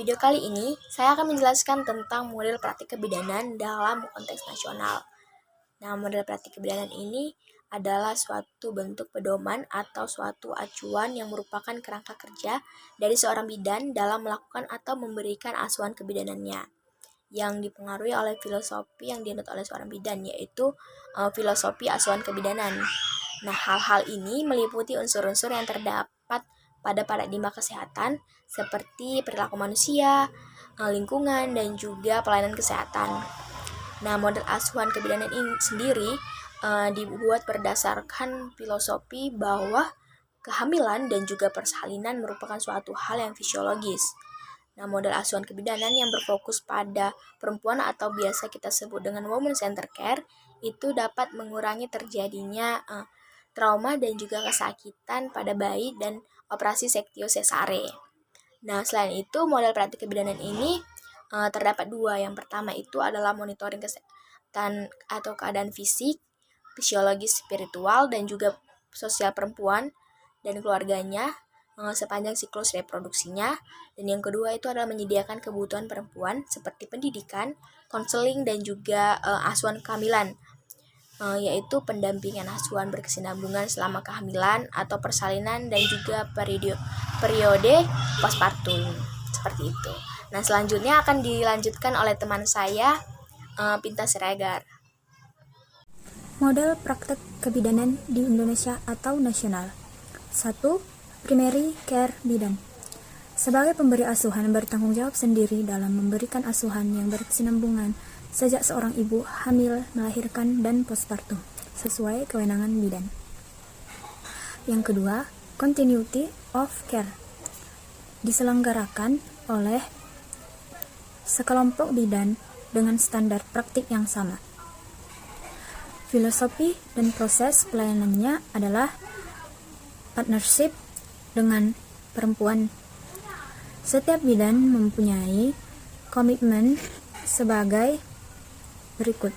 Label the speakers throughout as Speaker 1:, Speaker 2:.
Speaker 1: video kali ini, saya akan menjelaskan tentang model praktik kebidanan dalam konteks nasional. Nah, model praktik kebidanan ini adalah suatu bentuk pedoman atau suatu acuan yang merupakan kerangka kerja dari seorang bidan dalam melakukan atau memberikan asuhan kebidanannya, yang dipengaruhi oleh filosofi yang dianut oleh seorang bidan, yaitu filosofi asuhan kebidanan. Nah, hal-hal ini meliputi unsur-unsur yang terdapat pada paradigma kesehatan seperti perilaku manusia, lingkungan, dan juga pelayanan kesehatan. Nah, model asuhan kebidanan ini sendiri dibuat berdasarkan filosofi bahwa kehamilan dan juga persalinan merupakan suatu hal yang fisiologis. Nah, model asuhan kebidanan yang berfokus pada perempuan atau biasa kita sebut dengan woman center care itu dapat mengurangi terjadinya trauma dan juga kesakitan pada bayi dan operasi sektio sesare. Nah, selain itu, model praktik kebidanan ini terdapat dua. Yang pertama itu adalah monitoring kesehatan atau keadaan fisik, fisiologis, spiritual, dan juga sosial perempuan dan keluarganya sepanjang siklus reproduksinya. Dan yang kedua itu adalah menyediakan kebutuhan perempuan seperti pendidikan, konseling, dan juga asuhan kehamilan, yaitu pendampingan asuhan berkesinambungan selama kehamilan atau persalinan dan juga periode postpartum, seperti itu. Nah, selanjutnya akan dilanjutkan oleh teman saya, Pinta Siregar.
Speaker 2: Model praktek kebidanan di Indonesia atau nasional. 1. Primary care bidan. Sebagai pemberi asuhan bertanggung jawab sendiri dalam memberikan asuhan yang berkesinambungan sejak seorang ibu hamil, melahirkan, dan postpartum, sesuai kewenangan bidan. Yang kedua, continuity of care. Diselenggarakan oleh sekelompok bidan dengan standar praktik yang sama. Filosofi dan proses pelayanannya adalah partnership dengan perempuan. Setiap bidan mempunyai komitmen sebagai berikut.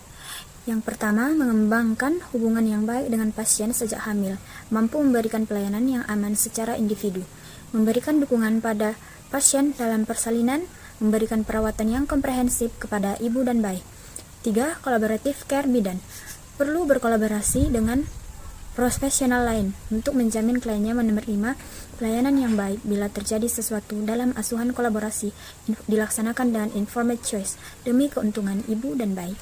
Speaker 2: Yang pertama, mengembangkan hubungan yang baik dengan pasien sejak hamil, mampu memberikan pelayanan yang aman secara individu, memberikan dukungan pada pasien dalam persalinan, memberikan perawatan yang komprehensif kepada ibu dan bayi. 3. Collaborative care bidan. Perlu berkolaborasi dengan profesional lain untuk menjamin kliennya menerima pelayanan yang baik. Bila terjadi sesuatu dalam asuhan kolaborasi, dilaksanakan dengan informed choice demi keuntungan ibu dan bayi.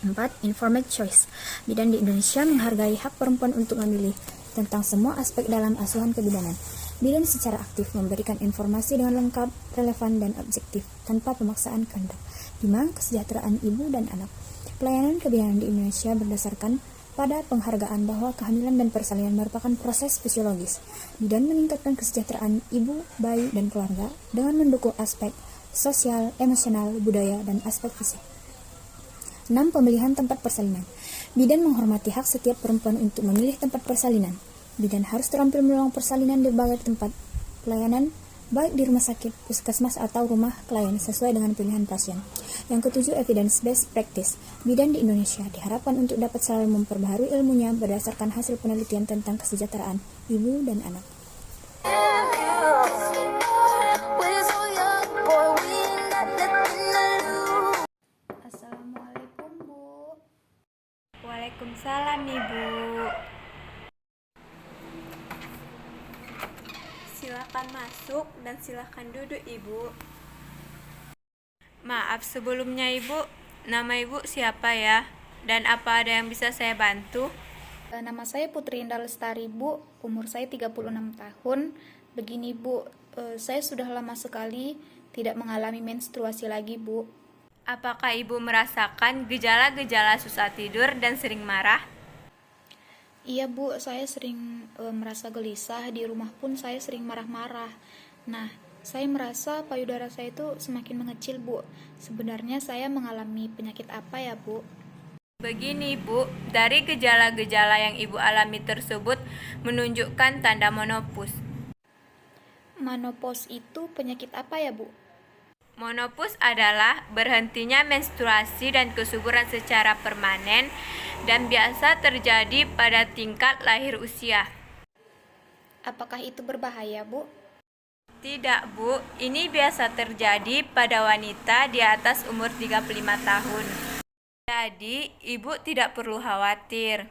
Speaker 2: 4. Informed choice. Bidan di Indonesia menghargai hak perempuan untuk memilih tentang semua aspek dalam asuhan kebidanan. Bidan secara aktif memberikan informasi dengan lengkap, relevan, dan objektif tanpa pemaksaan kehendak. 5. Kesejahteraan ibu dan anak. Pelayanan kebidanan di Indonesia berdasarkan pada penghargaan bahwa kehamilan dan persalinan merupakan proses fisiologis. Bidan meningkatkan kesejahteraan ibu, bayi, dan keluarga dengan mendukung aspek sosial, emosional, budaya, dan aspek fisik. 6. Pemilihan tempat persalinan. Bidan menghormati hak setiap perempuan untuk memilih tempat persalinan. Bidan harus terampil menolong persalinan di berbagai tempat pelayanan, baik di rumah sakit, puskesmas, atau rumah klien sesuai dengan pilihan pasien. Yang ketujuh, evidence-based practice. Bidan di Indonesia diharapkan untuk dapat selalu memperbaharui ilmunya berdasarkan hasil penelitian tentang kesejahteraan ibu dan anak.
Speaker 3: Assalamualaikum, Bu.
Speaker 4: Waalaikumsalam, Ibu. Silakan masuk dan silakan duduk, Ibu. Maaf sebelumnya, Ibu. Nama Ibu siapa ya? Dan apa ada yang bisa saya bantu?
Speaker 3: Nama saya Putri Indah Lestari, Bu. Umur saya 36 tahun. Begini, Bu, saya sudah lama sekali tidak mengalami menstruasi lagi, Bu.
Speaker 4: Apakah Ibu merasakan gejala-gejala susah tidur dan sering marah?
Speaker 3: Iya, Bu, saya sering merasa gelisah. Di rumah pun saya sering marah-marah. Nah, saya merasa payudara saya itu semakin mengecil, Bu. Sebenarnya saya mengalami penyakit apa ya, Bu?
Speaker 4: Begini, Bu, dari gejala-gejala yang Ibu alami tersebut menunjukkan tanda menopause.
Speaker 3: Menopause itu penyakit apa ya, Bu?
Speaker 4: Menopause adalah berhentinya menstruasi dan kesuburan secara permanen dan biasa terjadi pada tingkat lahir usia.
Speaker 3: Apakah itu berbahaya, Bu?
Speaker 4: Tidak, Bu. Ini biasa terjadi pada wanita di atas umur 35 tahun. Jadi, Ibu tidak perlu khawatir.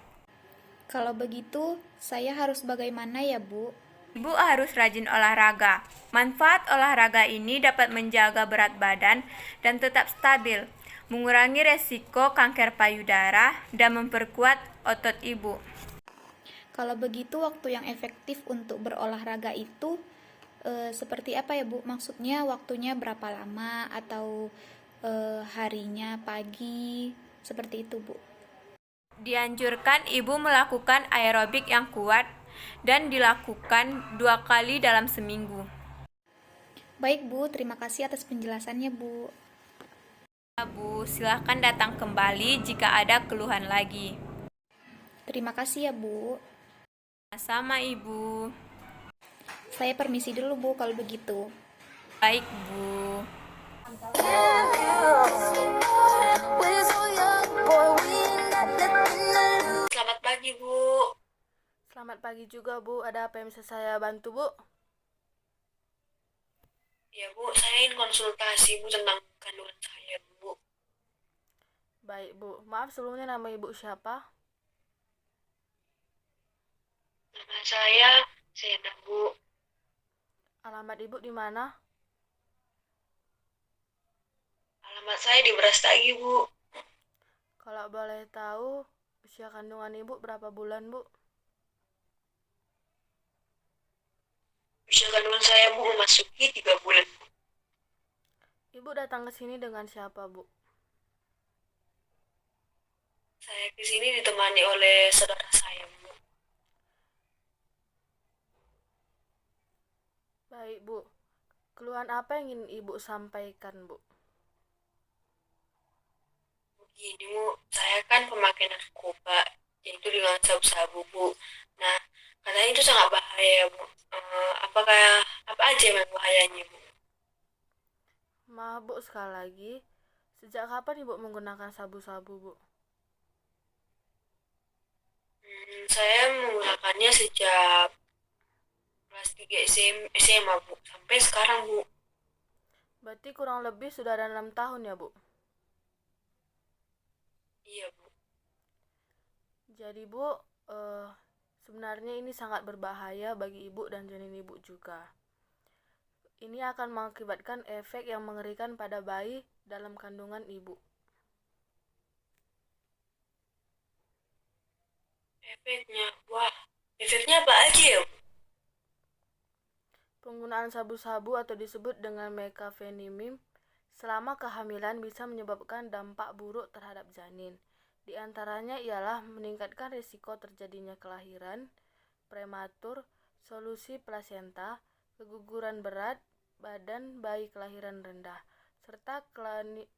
Speaker 3: Kalau begitu, saya harus bagaimana ya, Bu?
Speaker 4: Ibu harus rajin olahraga. Manfaat olahraga ini dapat menjaga berat badan dan tetap stabil, mengurangi resiko kanker payudara, dan memperkuat otot ibu.
Speaker 3: Kalau begitu, waktu yang efektif untuk berolahraga itu seperti apa ya, Bu? Maksudnya waktunya berapa lama atau harinya pagi, seperti itu, Bu?
Speaker 4: Dianjurkan ibu melakukan aerobik yang kuat dan dilakukan 2 kali dalam seminggu.
Speaker 3: Baik, Bu. Terima kasih atas penjelasannya, Bu.
Speaker 4: Bu, silahkan datang kembali jika ada keluhan lagi.
Speaker 3: Terima kasih ya, Bu.
Speaker 4: Sama Ibu.
Speaker 3: Saya permisi dulu, Bu, kalau begitu.
Speaker 4: Baik, Bu.
Speaker 1: Selamat pagi, Bu.
Speaker 5: Selamat pagi juga, Bu. Ada apa yang bisa saya bantu, Bu?
Speaker 1: Ya, Bu, saya ingin konsultasi, Bu, tentang kandungan saya, Bu.
Speaker 5: Baik, Bu. Maaf sebelumnya, nama Ibu siapa?
Speaker 1: Nama saya Sena, Bu.
Speaker 5: Alamat Ibu di mana?
Speaker 1: Alamat saya di Brastagi, Bu.
Speaker 5: Kalau boleh tahu, usia kandungan Ibu berapa bulan, Bu?
Speaker 1: Usia kandungan saya, Bu, memasuki 3 bulan.
Speaker 5: Ibu datang ke sini dengan siapa, Bu?
Speaker 1: Saya ke sini ditemani oleh saudara saya, Bu.
Speaker 5: Baik, Bu. Keluhan apa yang ingin Ibu sampaikan, Bu?
Speaker 1: Begini, Bu, saya kan pemakai narkoba, yaitu dengan sabu-sabu, Bu. Nah, katanya itu sangat bahaya, Bu. Apa aja yang bahayanya, Bu?
Speaker 5: Maaf, Bu, sekali lagi. Sejak kapan Ibu menggunakan sabu-sabu, Bu?
Speaker 1: Saya menggunakannya sejak kelas 3 SMA, Bu. Sampai sekarang, Bu.
Speaker 5: Berarti kurang lebih sudah ada 6 tahun ya, Bu?
Speaker 1: Iya, Bu.
Speaker 5: Jadi, Bu, sebenarnya ini sangat berbahaya bagi Ibu dan janin Ibu juga. Ini akan mengakibatkan efek yang mengerikan pada bayi dalam kandungan Ibu.
Speaker 1: Efeknya apa aja ya, Bu?
Speaker 5: Penggunaan sabu-sabu atau disebut dengan mekafenimim selama kehamilan bisa menyebabkan dampak buruk terhadap janin. Di antaranya ialah meningkatkan risiko terjadinya kelahiran prematur, solusi plasenta, keguguran berat, badan bayi kelahiran rendah, serta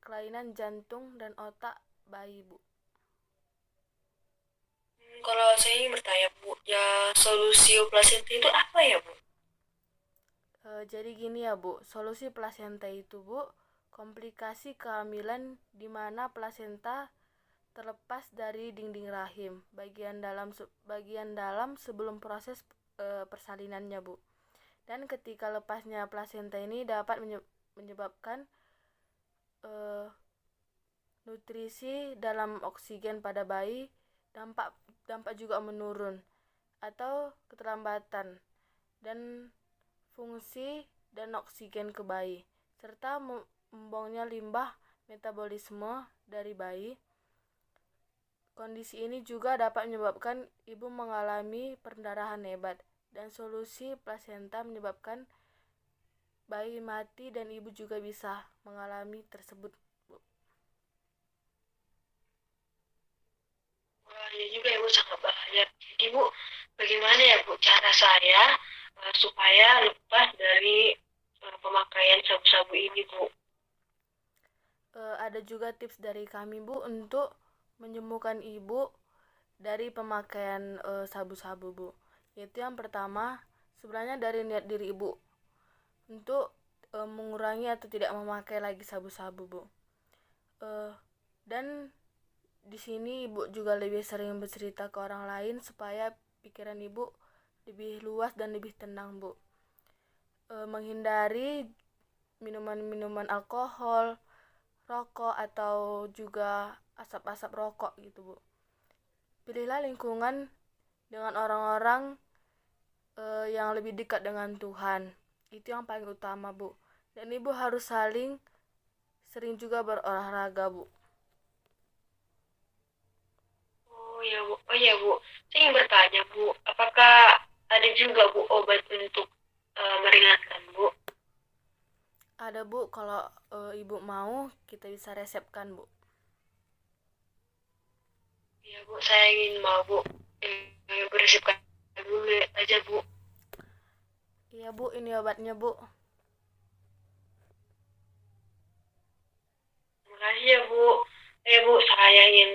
Speaker 5: kelainan jantung dan otak bayi, Bu.
Speaker 1: Kalau saya ingin bertanya, Bu, ya solusi plasenta itu apa ya, Bu?
Speaker 5: Jadi gini ya, Bu, solusi plasenta itu, Bu, komplikasi kehamilan di mana plasenta terlepas dari dinding rahim bagian dalam sebelum proses persalinannya, Bu. Dan ketika lepasnya plasenta ini dapat menyebabkan nutrisi dalam oksigen pada bayi dampak juga menurun atau keterlambatan dan fungsi dan oksigen ke bayi, serta membuangnya limbah metabolisme dari bayi. Kondisi ini juga dapat menyebabkan ibu mengalami perdarahan hebat, dan solusi plasenta menyebabkan bayi mati dan ibu juga bisa mengalami tersebut.
Speaker 1: Wah, ini juga ya, Bu, sangat bahaya. Jadi, Bu, bagaimana ya, Bu, cara saya supaya lepas dari pemakaian sabu-sabu ini, Bu?
Speaker 5: Ada juga tips dari kami, Bu, untuk menyembuhkan ibu dari pemakaian sabu-sabu, Bu. Yaitu yang pertama, sebenarnya dari niat diri ibu untuk mengurangi atau tidak memakai lagi sabu-sabu, Bu. Dan di sini ibu juga lebih sering bercerita ke orang lain supaya pikiran ibu lebih luas dan lebih tenang, Bu. menghindari minuman-minuman alkohol, rokok, atau juga asap-asap rokok gitu, Bu. Pilihlah lingkungan dengan orang-orang yang lebih dekat dengan Tuhan. Itu yang paling utama, Bu. Dan Ibu harus sering juga berolahraga, Bu.
Speaker 6: Oh ya Bu, saya ingin bertanya Bu, apakah ada juga Bu obat untuk meringankan Bu?
Speaker 5: Ada, Bu, kalau Ibu mau kita bisa resepkan, Bu.
Speaker 6: Ya Bu, saya ingin mau Bu, beresipkan dulu aja Bu.
Speaker 5: Iya, Bu, ini obatnya, Bu.
Speaker 6: Terima kasih ya Bu. Bu, saya ingin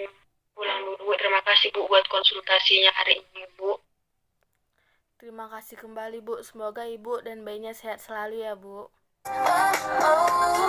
Speaker 6: pulang dulu Bu. Terima kasih Bu buat konsultasinya hari ini Bu.
Speaker 5: Terima kasih kembali, Bu. Semoga Ibu dan bayinya sehat selalu ya, Bu.
Speaker 7: Oh, oh.